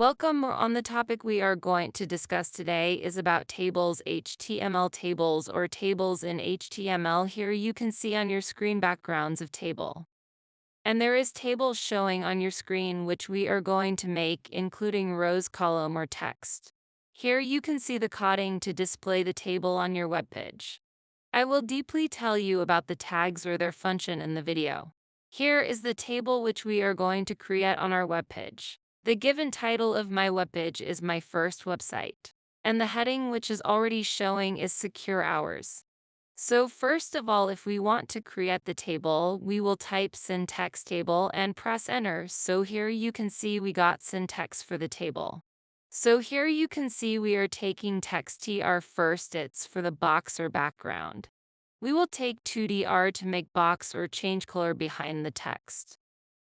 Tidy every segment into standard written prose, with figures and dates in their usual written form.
Welcome. On the topic we are going to discuss today is about tables, HTML tables or tables in HTML. Here you can see on your screen backgrounds of table. And there is tables showing on your screen which we are going to make, including rows, column, or text. Here you can see the coding to display the table on your web page. I will deeply tell you about the tags or their function in the video. Here is the table which we are going to create on our web page. The given title of my webpage is my first website, and the heading which is already showing is secure hours. So first of all, if we want to create the table, we will type syntax table and press enter. So here you can see we got syntax for the table. So here you can see we are taking text tr first, it's for the box or background. We will take 2dr to make box or change color behind the text.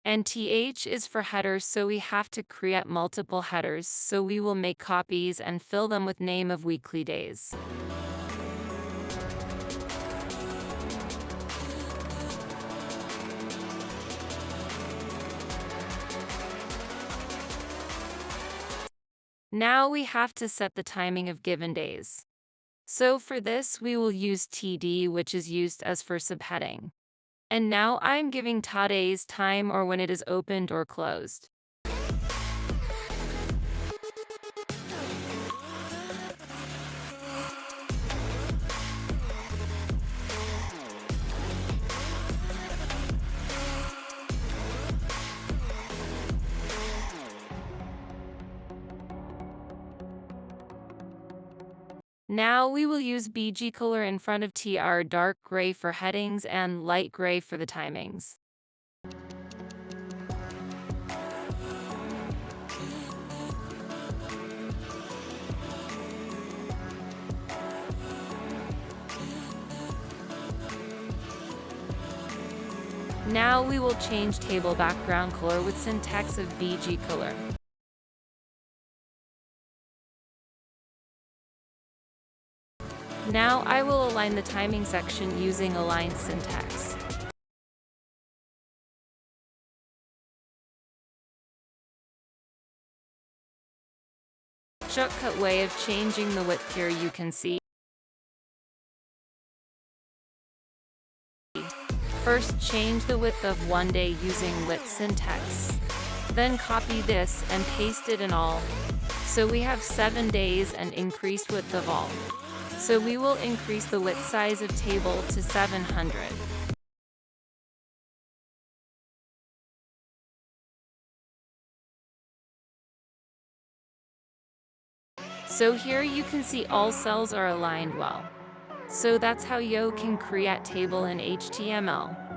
And th is for headers, so we have to create multiple headers, so we will make copies and fill them with name of weekly days. Now we have to set the timing of given days. So for this we will use td, which is used as for subheading. And now I'm giving today's time or when it is opened or closed. Now we will use BG color in front of TR, dark gray for headings and light gray for the timings. Now we will change table background color with syntax of BG color. Now I will align the timing section using align syntax. Shortcut way of changing the width here you can see. First change the width of 1 day using width syntax. Then copy this and paste it in all. So we have 7 days and increased width of all. So we will increase the width size of table to 700. So here you can see all cells are aligned well. So that's how you can create table in HTML.